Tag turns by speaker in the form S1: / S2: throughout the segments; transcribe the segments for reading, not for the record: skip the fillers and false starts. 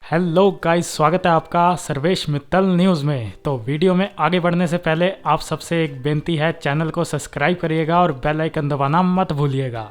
S1: Hello guys, स्वागत है आपका सर्वेश मित्तल न्यूज़ में। तो वीडियो में आगे बढ़ने से पहले आप सबसे एक बेनती है, चैनल को सब्सक्राइब करिएगा और बेल आइकन दबाना मत भूलिएगा।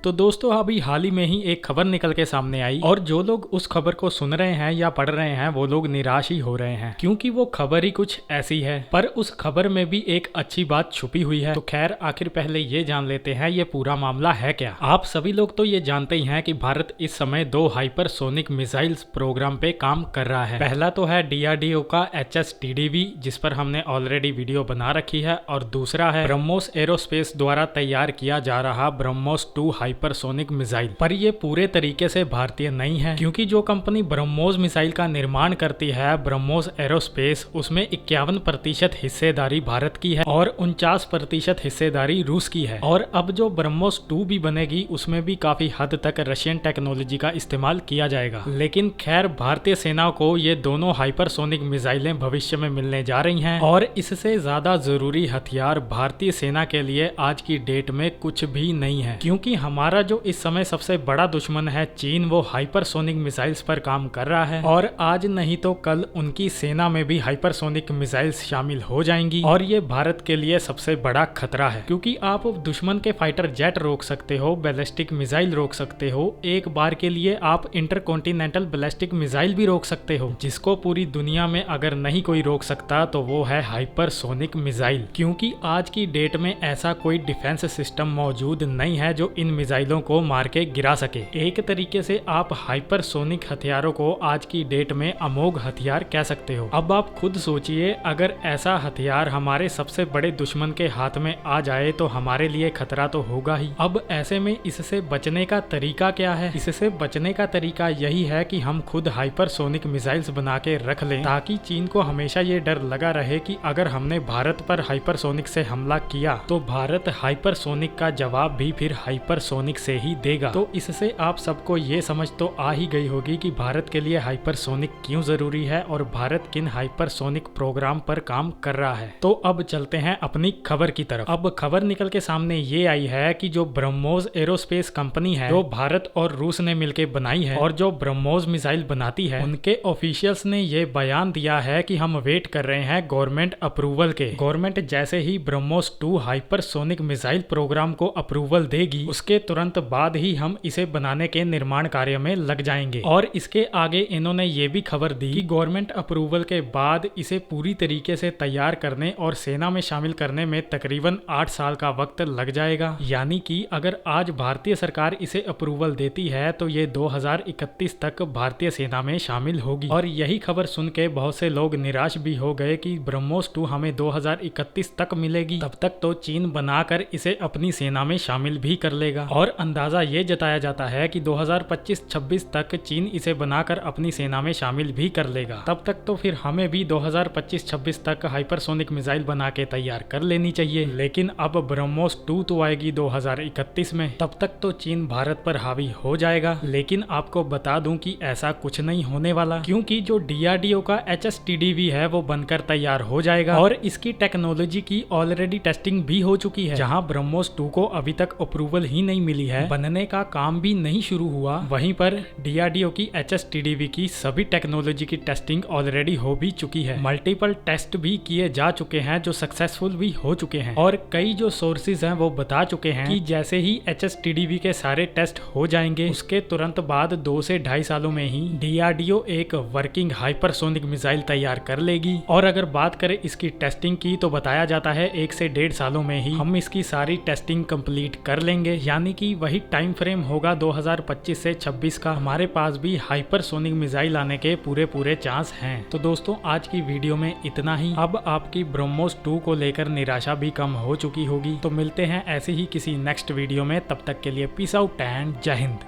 S1: तो दोस्तों, अभी हाल ही में ही एक खबर निकल के सामने आई और जो लोग उस खबर को सुन रहे हैं या पढ़ रहे हैं वो लोग निराश ही हो रहे हैं, क्योंकि वो खबर ही कुछ ऐसी है। पर उस खबर में भी एक अच्छी बात छुपी हुई है। तो खैर, आखिर पहले ये जान लेते हैं ये पूरा मामला है क्या। आप सभी लोग तो ये जानते ही हैं कि भारत इस समय 2 हाइपरसोनिक मिसाइल्स प्रोग्राम पे काम कर रहा है। पहला तो है DRDO का HSTDV, जिस पर हमने ऑलरेडी वीडियो बना रखी है, और दूसरा है ब्रह्मोस एरोस्पेस द्वारा तैयार किया जा रहा ब्रह्मोस 2 हाइपरसोनिक मिसाइल। पर ये पूरे तरीके से भारतीय नहीं है, क्योंकि जो कंपनी ब्रह्मोस मिसाइल का निर्माण करती है, ब्रह्मोस एरोस्पेस, उसमें 51% हिस्सेदारी भारत की है और 49% हिस्सेदारी रूस की है। और अब जो ब्रह्मोस 2 भी बनेगी उसमें भी काफी हद तक रशियन टेक्नोलॉजी का इस्तेमाल किया जाएगा। लेकिन खैर, भारतीय सेना को ये दोनों हाइपरसोनिक मिसाइलें भविष्य में मिलने जा रही हैं, और इससे ज्यादा जरूरी हथियार भारतीय सेना के लिए आज की डेट में कुछ भी नहीं है, क्योंकि हमारा जो इस समय सबसे बड़ा दुश्मन है चीन, वो हाइपरसोनिक मिसाइल्स पर काम कर रहा है, और आज नहीं तो कल उनकी सेना में भी हाइपरसोनिक मिसाइल्स शामिल हो जाएंगी। और ये भारत के लिए सबसे बड़ा खतरा है, क्योंकि आप दुश्मन के फाइटर जेट रोक सकते हो, बैलिस्टिक मिसाइल रोक सकते हो, एक बार के लिए आप इंटरकॉन्टिनेंटल बैलिस्टिक मिसाइल भी रोक सकते हो, जिसको पूरी दुनिया में अगर नहीं कोई रोक सकता तो वो है हाइपरसोनिक मिसाइल। क्योंकि आज की डेट में ऐसा कोई डिफेंस सिस्टम मौजूद नहीं है जो इन मिसाइलों को मार के गिरा सके। एक तरीके से आप हाइपरसोनिक हथियारों को आज की डेट में अमोघ हथियार कह सकते हो। अब आप खुद सोचिए, अगर ऐसा हथियार हमारे सबसे बड़े दुश्मन के हाथ में आ जाए तो हमारे लिए खतरा तो होगा ही। अब ऐसे में इससे बचने का तरीका क्या है? इससे बचने का तरीका यही है कि हम खुद हाइपरसोनिक मिसाइल्स बना के रख लें, ताकि चीन को हमेशा ये डर लगा रहे कि अगर हमने भारत पर हाइपरसोनिक से हमला किया तो भारत हाइपरसोनिक का जवाब भी फिर हाइपरसोनिक से ही देगा। तो इससे आप सबको ये समझ तो आ ही गई होगी कि भारत के लिए हाइपरसोनिक क्यों जरूरी है और भारत किन हाइपरसोनिक प्रोग्राम पर काम कर रहा है। तो अब चलते हैं अपनी खबर की तरफ। अब खबर निकल के सामने ये आई है कि जो ब्रह्मोस एरोस्पेस कंपनी है, जो भारत और रूस ने मिलकर बनाई है और जो ब्रह्मोस मिसाइल बनाती है, उनके ऑफिशियल्स ने ये बयान दिया है कि हम वेट कर रहे हैं गवर्नमेंट अप्रूवल के। गवर्नमेंट जैसे ही ब्रह्मोस 2 हाइपरसोनिक मिसाइल प्रोग्राम को अप्रूवल देगी, उसके तुरंत बाद ही हम इसे बनाने के निर्माण कार्य में लग जाएंगे। और इसके आगे इन्होंने ये भी खबर दी कि गवर्नमेंट अप्रूवल के बाद इसे पूरी तरीके से तैयार करने और सेना में शामिल करने में तकरीबन 8 साल का वक्त लग जाएगा। यानी कि अगर आज भारतीय सरकार इसे अप्रूवल देती है तो ये 2031 तक भारतीय सेना में शामिल होगी। और यही खबर सुन के बहुत से लोग निराश भी हो गए कि ब्रह्मोस 2 हमें 2031 तक मिलेगी, तब तक तो चीन बनाकर इसे अपनी सेना में शामिल भी कर लेगा। और अंदाजा ये जताया जाता है कि 2025-26 तक चीन इसे बनाकर अपनी सेना में शामिल भी कर लेगा। तब तक तो फिर हमें भी 2025-26 तक हाइपरसोनिक मिसाइल बना के तैयार कर लेनी चाहिए। लेकिन अब ब्रह्मोस 2 तो आएगी 2031 में, तब तक तो चीन भारत पर हावी हो जाएगा। लेकिन आपको बता दूं कि ऐसा कुछ नहीं होने वाला, क्योंकि जो DRDO का HSTDV है वो बनकर तैयार हो जाएगा और इसकी टेक्नोलॉजी की ऑलरेडी टेस्टिंग भी हो चुकी है। जहां ब्रह्मोस 2 को अभी तक अप्रूवल ही नहीं मिली है, बनने का काम भी नहीं शुरू हुआ, वहीं पर DRDO की HSTDV की सभी टेक्नोलॉजी की टेस्टिंग ऑलरेडी हो भी चुकी है। मल्टीपल टेस्ट भी किए जा चुके हैं जो सक्सेसफुल भी हो चुके हैं। और कई जो सोर्सेज हैं वो बता चुके हैं कि जैसे ही HSTDV के सारे टेस्ट हो जाएंगे, उसके तुरंत बाद 2 से 2.5 सालों में ही DRDO एक वर्किंग हाइपरसोनिक मिसाइल तैयार कर लेगी। और अगर बात करें इसकी टेस्टिंग की, तो बताया जाता है 1 से 1.5 सालों में ही हम इसकी सारी टेस्टिंग कंप्लीट कर लेंगे। यानी कि वही टाइम फ्रेम होगा 2025 से 26 का। हमारे पास भी हाइपरसोनिक मिसाइल आने के पूरे चांस हैं। तो दोस्तों, आज की वीडियो में इतना ही। अब आपकी ब्रह्मोस 2 को लेकर निराशा भी कम हो चुकी होगी। तो मिलते हैं ऐसे ही किसी नेक्स्ट वीडियो में, तब तक के लिए पीस आउट एंड जय हिंद।